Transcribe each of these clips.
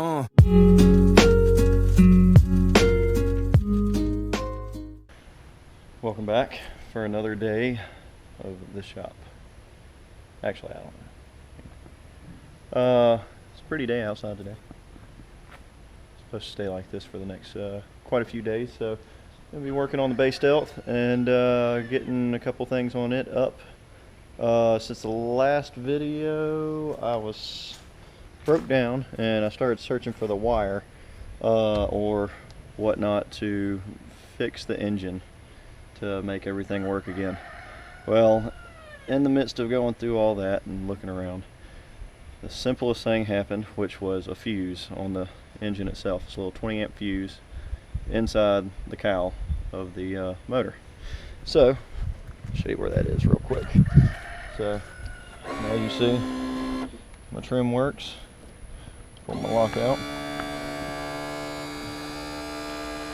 Welcome back for another day of the shop. Actually, I don't know. It's a pretty day outside today. It's supposed to stay like this for the next quite a few days, so I'll be working on the base stealth and getting a couple things on it up. Since the last video, I was broke down and I started searching for the wire or whatnot to fix the engine to make everything work again. Well, in the midst of going through all that and looking around, the simplest thing happened, which was a fuse on the engine itself. It's a little 20 amp fuse inside the cowl of the motor. So I'll show you where that is real quick. So now you see my trim works. Pull my lock out,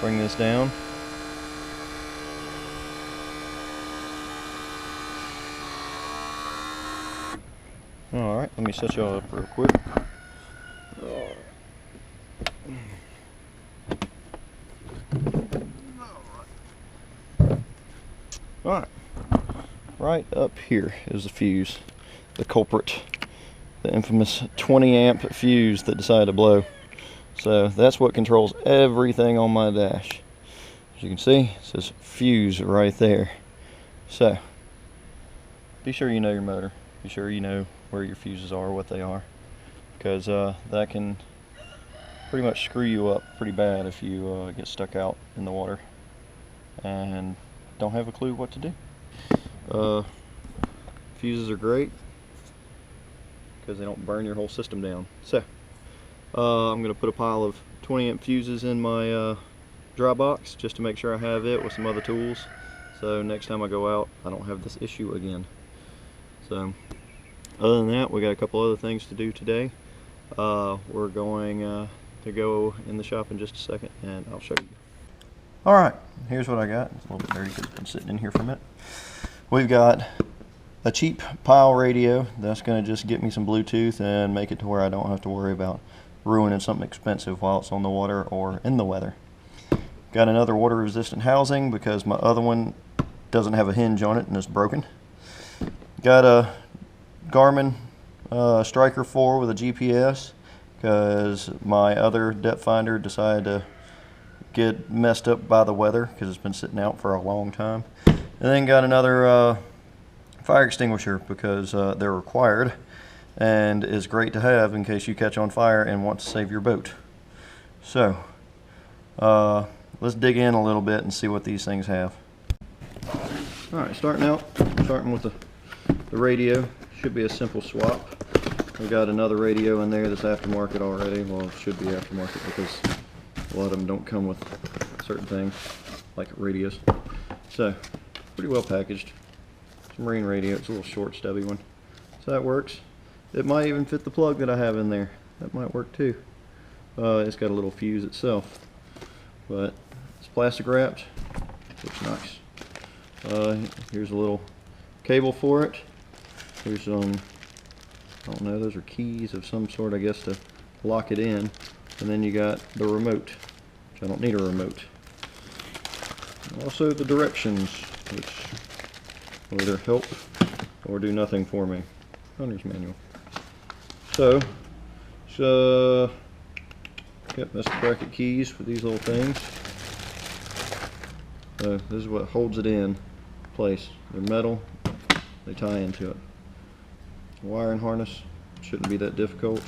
bring this down. Alright, let me set y'all up real quick. Alright, right up here is the fuse, the culprit, the infamous 20 amp fuse that decided to blow. So that's what controls everything on my dash. As you can see, it says fuse right there. So be sure you know your motor. Be sure you know where your fuses are, what they are, because that can pretty much screw you up pretty bad if you get stuck out in the water and don't have a clue what to do. Fuses are great because they don't burn your whole system down. So I'm going to put a pile of 20 amp fuses in my dry box just to make sure I have it with some other tools, so next time I go out I don't have this issue again. So other than that, we got a couple other things to do today. We're going to go in the shop in just a second and I'll show you. Alright, here's what I got. It's a little bit dirty because it's been sitting in here for a minute. We've got a cheap pile radio that's going to just get me some Bluetooth and make it to where I don't have to worry about ruining something expensive while it's on the water or in the weather. Got another water resistant housing because my other one doesn't have a hinge on it and it's broken. Got a Garmin Striker 4 with a GPS because my other depth finder decided to get messed up by the weather because it's been sitting out for a long time. And then got another fire extinguisher because they're required and is great to have in case you catch on fire and want to save your boat. So let's dig in a little bit and see what these things have. Alright, starting with the radio. Should be a simple swap. We've got another radio in there that's aftermarket already. Well, it should be aftermarket because a lot of them don't come with certain things like radios. So pretty well packaged. It's a marine radio. It's a little short, stubby one. So that works. It might even fit the plug that I have in there. That might work too. It's got a little fuse itself, but it's plastic wrapped. Looks nice. Here's a little cable for it. Here's some, I don't know, those are keys of some sort, I guess, to lock it in. And then you got the remote, which I don't need a remote. Also the directions, which will either help or do nothing for me. Owner's manual. So got Mr. Bracket keys for these little things. So this is what holds it in place. They're metal, they tie into it. Wiring harness shouldn't be that difficult.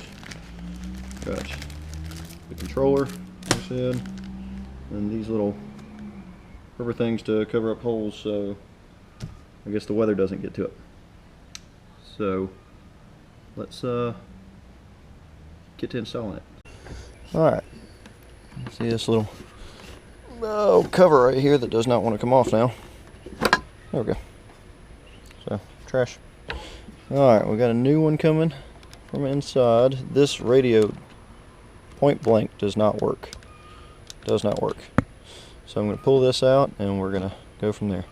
Got the controller, like I said, and these little rubber things to cover up holes so I guess the weather doesn't get to it. So let's get to installing it. Alright, see this little cover right here that does not want to come off now. There we go. So, trash. Alright, we got a new one coming from inside. This radio, point blank, does not work. Does not work. So I'm going to pull this out and we're going to go from there.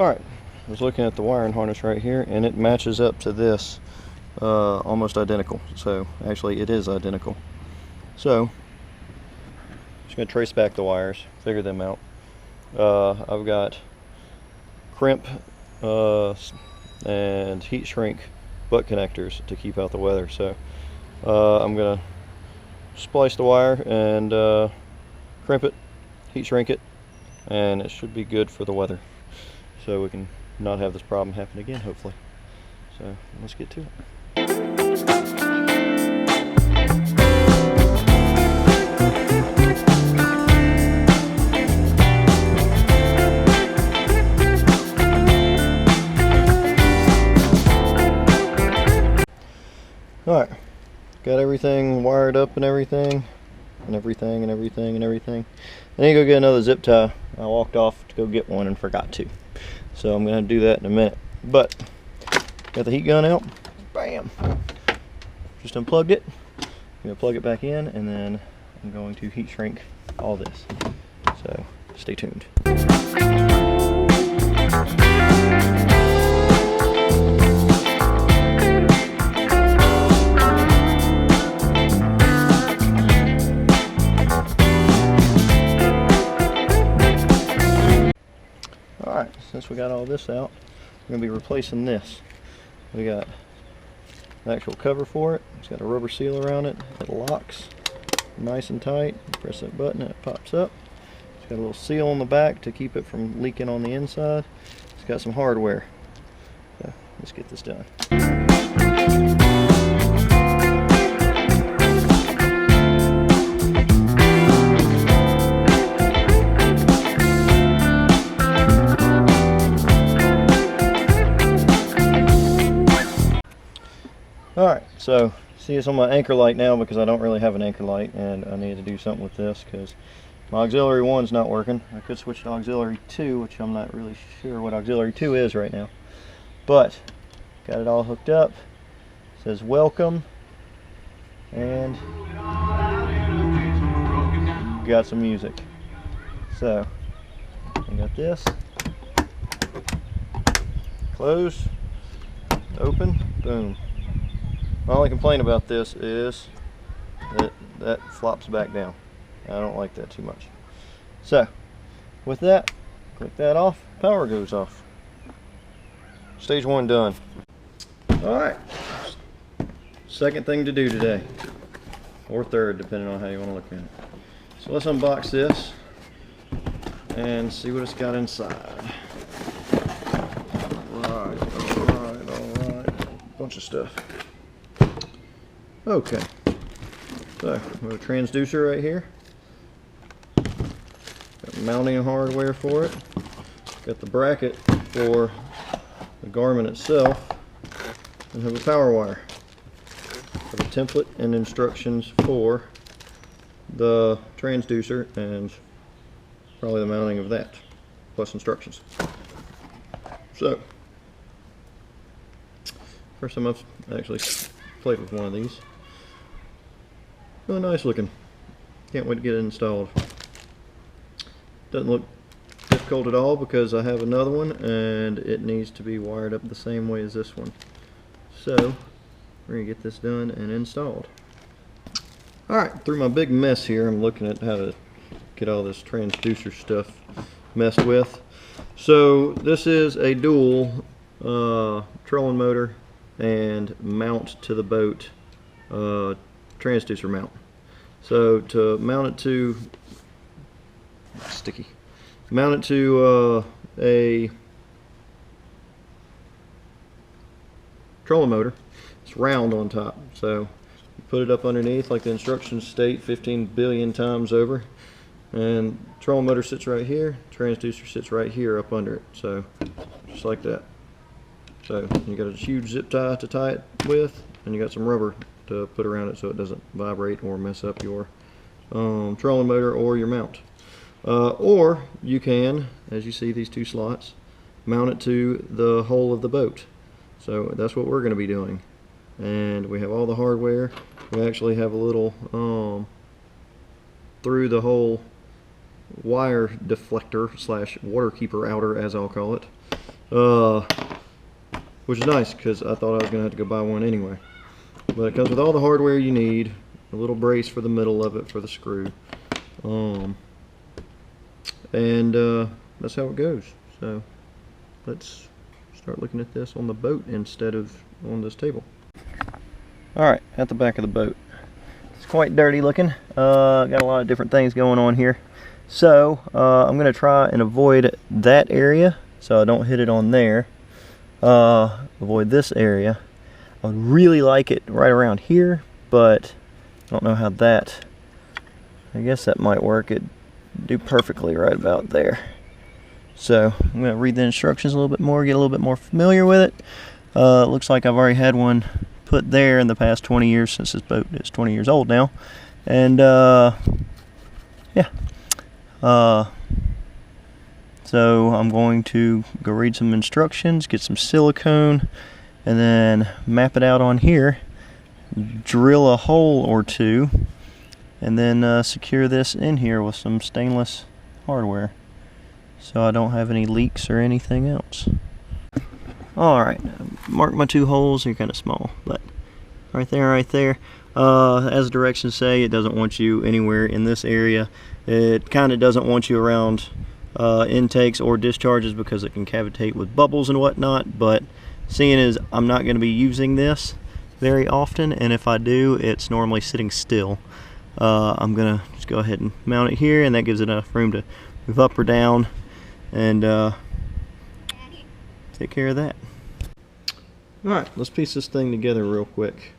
Alright, I was looking at the wiring harness right here, and it matches up to this almost identical. So actually it is identical. So just going to trace back the wires, figure them out. I've got crimp and heat shrink butt connectors to keep out the weather. So I'm going to splice the wire and crimp it, heat shrink it, and it should be good for the weather. So we can not have this problem happen again, hopefully. So let's get to it. Alright, got everything wired up and everything. I need to go get another zip tie. I walked off to go get one and forgot to. So I'm going to do that in a minute. But, got the heat gun out. Bam! Just unplugged it. I'm going to plug it back in, and then I'm going to heat shrink all this. So, stay tuned. Alright, since we got all this out, we're going to be replacing this. We got the actual cover for it. It's got a rubber seal around it. It locks nice and tight. You press that button and it pops up. It's got a little seal on the back to keep it from leaking on the inside. It's got some hardware. So let's get this done. Alright, so see, it's on my anchor light now because I don't really have an anchor light, and I need to do something with this because my auxiliary 1's not working. I could switch to auxiliary 2, which I'm not really sure what auxiliary 2 is right now. But got it all hooked up. It says welcome, and got some music. So I got this. Close, open, boom. My only complaint about this is that flops back down. I don't like that too much. So, with that, click that off, power goes off. Stage 1 done. Alright, second thing to do today, or third, depending on how you want to look at it. So let's unbox this and see what it's got inside. Alright, bunch of stuff. Okay, so we have a transducer right here. Got mounting hardware for it. Got the bracket for the Garmin itself, and have a power wire. Got a template and instructions for the transducer and probably the mounting of that, plus instructions. So, first time I've actually played with one of these. Really nice looking. Can't wait to get it installed. Doesn't look difficult at all because I have another one and it needs to be wired up the same way as this one. So we're going to get this done and installed. Alright, through my big mess here, I'm looking at how to get all this transducer stuff messed with. So this is a dual trolling motor and mount to the boat transducer mount. So to mount it to a trolling motor, it's round on top. So you put it up underneath like the instructions state 15 billion times over, and trolling motor sits right here, transducer sits right here up under it. So just like that. So you got a huge zip tie to tie it with, and you got some rubber to put around it so it doesn't vibrate or mess up your trolling motor or your mount. Or you can, as you see these two slots, mount it to the hull of the boat. So that's what we're going to be doing. And we have all the hardware. We actually have a little through the hole wire deflector slash water keeper outer, as I'll call it. which is nice because I thought I was gonna have to go buy one anyway. But it comes with all the hardware you need, a little brace for the middle of it for the screw, and that's how it goes. So let's start looking at this on the boat instead of on this table. Alright, at the back of the boat. It's quite dirty looking. Got a lot of different things going on here. So I'm going to try and avoid that area so I don't hit it on there. Avoid this area. I would really like it right around here, but I don't know how that, I guess that might work. It'd do perfectly right about there. So I'm going to read the instructions a little bit more, get a little bit more familiar with it. Looks like I've already had one put there in the past 20 years since this boat is 20 years old now. And yeah. So I'm going to go read some instructions, get some silicone, and then map it out on here, drill a hole or two, and then secure this in here with some stainless hardware so I don't have any leaks or anything else. Alright, mark my two holes. They're kind of small, but right there, as the directions say, it doesn't want you anywhere in this area. It kind of doesn't want you around intakes or discharges because it can cavitate with bubbles and whatnot, but seeing as I'm not going to be using this very often, and if I do, it's normally sitting still, I'm going to just go ahead and mount it here, and that gives it enough room to move up or down and take care of that. Alright, let's piece this thing together real quick.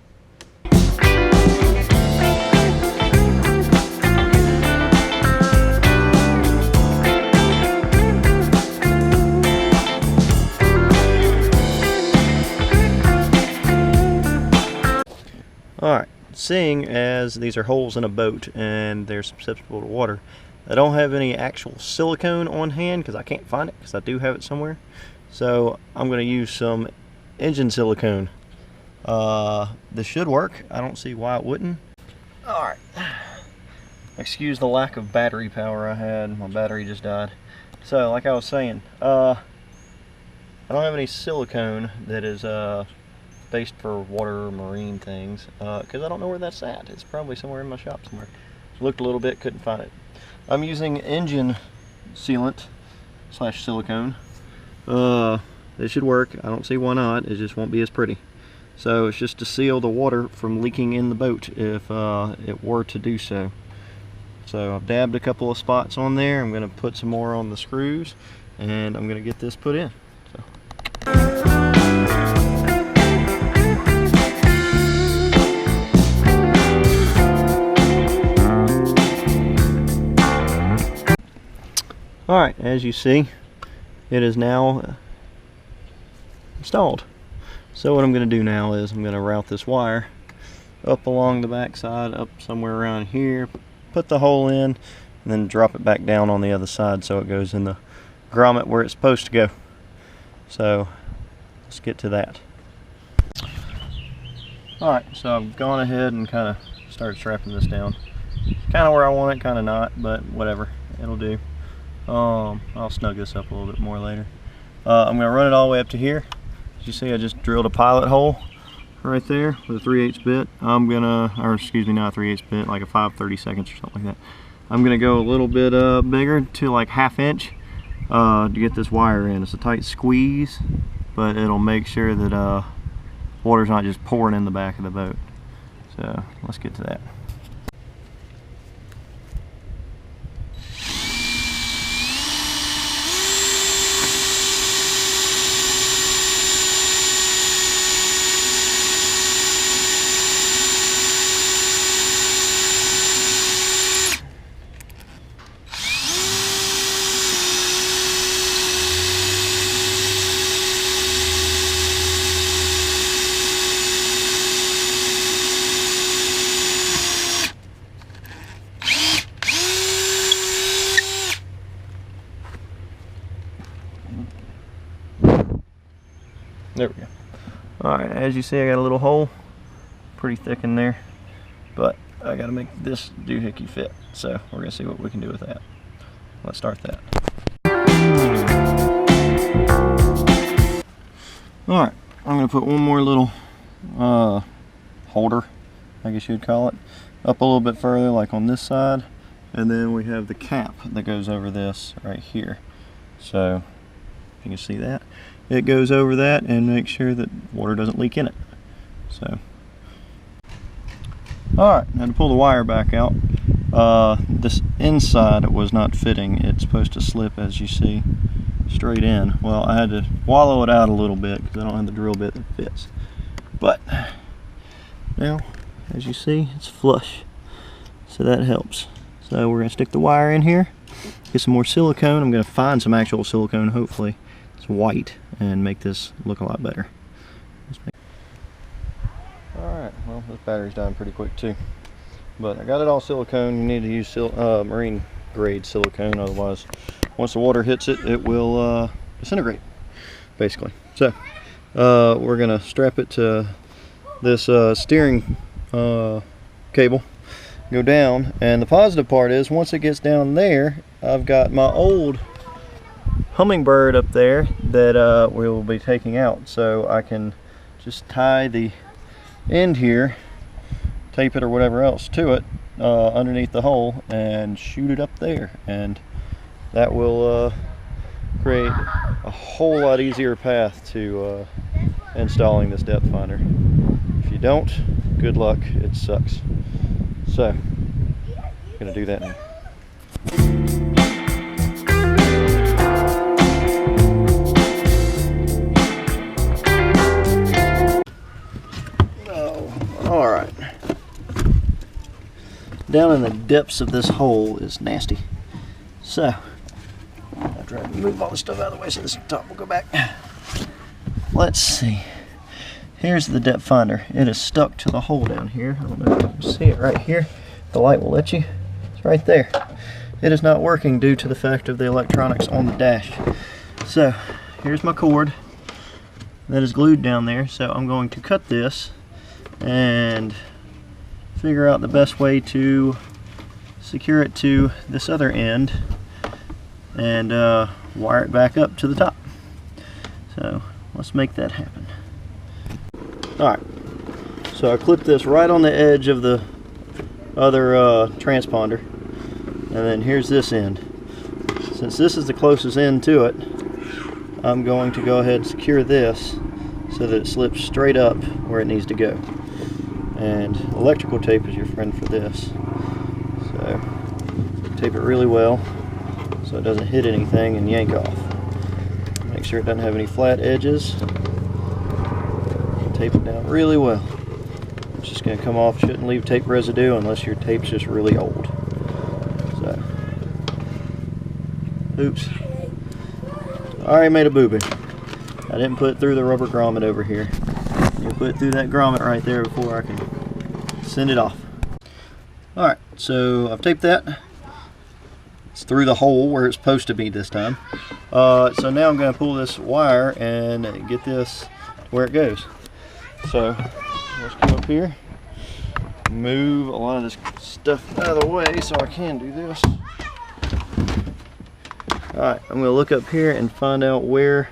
Alright, seeing as these are holes in a boat and they're susceptible to water, I don't have any actual silicone on hand because I can't find it, because I do have it somewhere. So I'm going to use some engine silicone. This should work. I don't see why it wouldn't. Alright. Excuse the lack of battery power I had. My battery just died. So like I was saying, I don't have any silicone that is based for water or marine things, because I don't know where that's at. It's probably somewhere in my shop somewhere. Looked a little bit, couldn't find it. I'm using engine sealant / silicone. It should work. I don't see why not. It just won't be as pretty. So it's just to seal the water from leaking in the boat if it were to do so. So I've dabbed a couple of spots on there. I'm going to put some more on the screws, and I'm going to get this put in. So. Alright, as you see, it is now installed. So what I'm going to do now is I'm going to route this wire up along the back side, up somewhere around here, put the hole in, and then drop it back down on the other side so it goes in the grommet where it's supposed to go. So let's get to that. Alright, so I've gone ahead and kind of started strapping this down. Kind of where I want it, kind of not, but whatever, it'll do. I'll snug this up a little bit more later. I'm going to run it all the way up to here. As you see, I just drilled a pilot hole right there with a 3/8 bit. I'm going to, or excuse me, not a 3/8 bit, like a 5/32 or something like that. I'm going to go a little bit bigger to like 1/2 inch to get this wire in. It's a tight squeeze, but it'll make sure that water's not just pouring in the back of the boat. So let's get to that. There we go. Alright, as you see, I got a little hole, pretty thick in there, but I gotta make this doohickey fit, so we're gonna see what we can do with that. Let's start that. Alright, I'm going to put one more little holder, I guess you'd call it, up a little bit further, like on this side, and then we have the cap that goes over this right here. So you can see that it goes over that and make sure that water doesn't leak in it. So alright, now to pull the wire back out, this inside was not fitting. It's supposed to slip, as you see, straight in. Well, I had to wallow it out a little bit because I don't have the drill bit that fits. But now, as you see, it's flush, so that helps. So we're going to stick the wire in here, get some more silicone. I'm going to find some actual silicone, hopefully it's white, and make this look a lot better. Alright, well, this battery's dying pretty quick too. But I got it all silicone. You need to use marine grade silicone, otherwise once the water hits it, it will disintegrate, basically. So we're going to strap it to this steering cable, go down, and the positive part is once it gets down there, I've got my old hummingbird up there that we will be taking out, so I can just tie the end here, tape it or whatever else to it underneath the hole and shoot it up there, and that will create a whole lot easier path to installing this depth finder. If you don't, good luck, it sucks. So I'm gonna do that now. Alright. Down in the depths of this hole is nasty. So, after I move all the stuff out of the way so this top will go back. Let's see. Here's the depth finder. It is stuck to the hole down here. I don't know if you can see it right here. The light will let you. It's right there. It is not working due to the fact of the electronics on the dash. So, here's my cord that is glued down there. So I'm going to cut this and figure out the best way to secure it to this other end and wire it back up to the top. So let's make that happen. Alright, so I clipped this right on the edge of the other transponder, and then here's this end. Since this is the closest end to it, I'm going to go ahead and secure this so that it slips straight up where it needs to go. And electrical tape is your friend for this. So tape it really well so it doesn't hit anything and yank off. Make sure it doesn't have any flat edges. Tape it down really well. It's just going to come off. Shouldn't leave tape residue unless your tape's just really old. So, oops. I already made a boo-boo. I didn't put it through the rubber grommet over here. You put it through that grommet right there before I can send it off. Alright, so I've taped that. It's through the hole where it's supposed to be this time. So now I'm going to pull this wire and get this where it goes. So let's come up here, move a lot of this stuff out of the way so I can do this. Alright, I'm going to look up here and find out where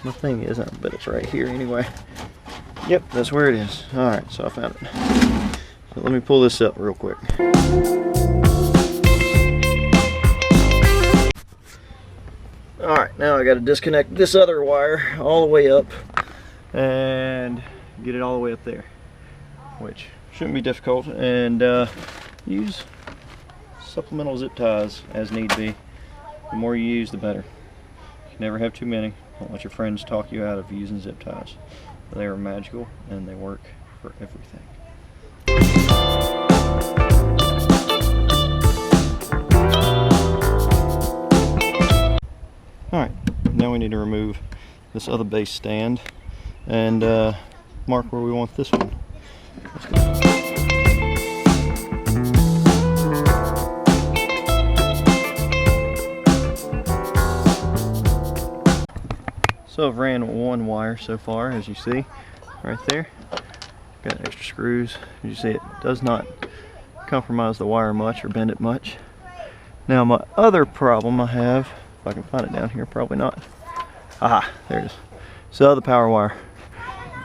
my thing is. I bet it's right here anyway. Yep, that's where it is. Alright, so I found it. So let me pull this up real quick. Alright, now I got to disconnect this other wire all the way up and get it all the way up there, which shouldn't be difficult, and use supplemental zip ties as need be. The more you use, the better. You never have too many. Don't let your friends talk you out of using zip ties. They are magical and they work for everything. Alright, now we need to remove this other base stand and mark where we want this one. So I've ran one wire so far, as you see, right there. Got extra screws. As you see, it does not compromise the wire much or bend it much. Now my other problem I have, if I can find it down here, probably not. Aha, there it is. So the power wire,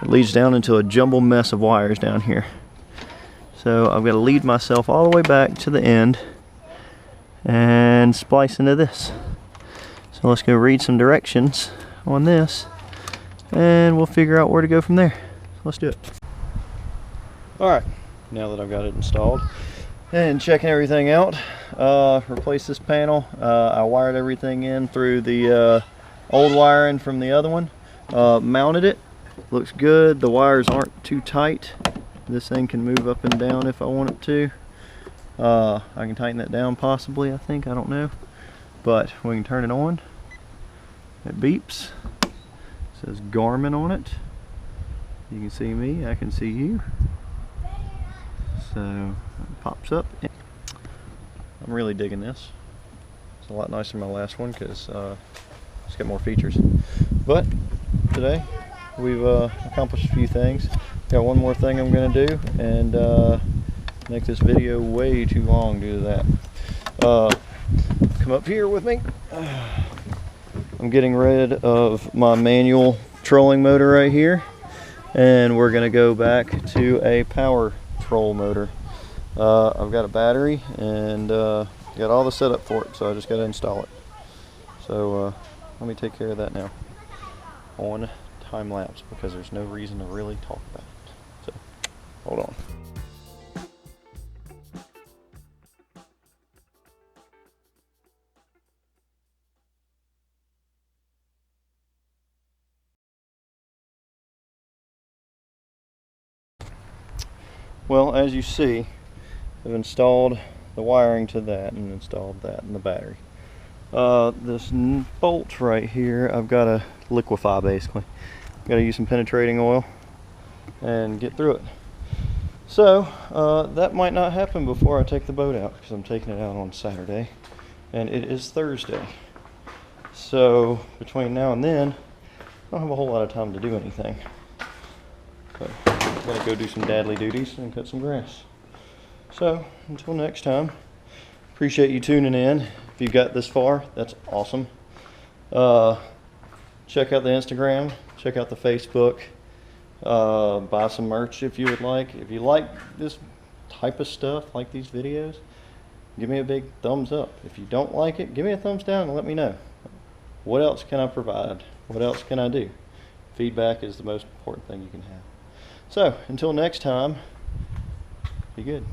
it leads down into a jumble mess of wires down here. So I've got to lead myself all the way back to the end and splice into this. So let's go read some directions on this and we'll figure out where to go from there. Let's do it. Alright, now that I've got it installed and checking everything out, replace this panel. I wired everything in through the old wiring from the other one. Mounted it, looks good. The wires aren't too tight. This thing can move up and down if I want it to. I can tighten that down possibly, I think, I don't know. But we can turn it on. It beeps. It says Garmin on it. You can see me, I can see you. So it pops up. I'm really digging this. It's a lot nicer than my last one because it's got more features. But today we've accomplished a few things. Got one more thing I'm going to do and make this video way too long due to that. Come up here with me. I'm getting rid of my manual trolling motor right here and we're going to go back to a power troll motor. I've got a battery and got all the setup for it, so I just got to install it. So let me take care of that now on time lapse because there's no reason to really talk about it. So hold on. Well, as you see, I've installed the wiring to that and installed that in the battery. This bolt right here, I've got to liquefy basically. I've got to use some penetrating oil and get through it. So that might not happen before I take the boat out because I'm taking it out on Saturday and it is Thursday. So between now and then, I don't have a whole lot of time to do anything. So I'm going to go do some dadly duties and cut some grass. So until next time, appreciate you tuning in. If you got this far, that's awesome. Check out the Instagram, check out the Facebook, buy some merch if you would like. If you like this type of stuff, like these videos, give me a big thumbs up. If you don't like it, give me a thumbs down and let me know. What else can I provide? What else can I do? Feedback is the most important thing you can have. So until next time, be good.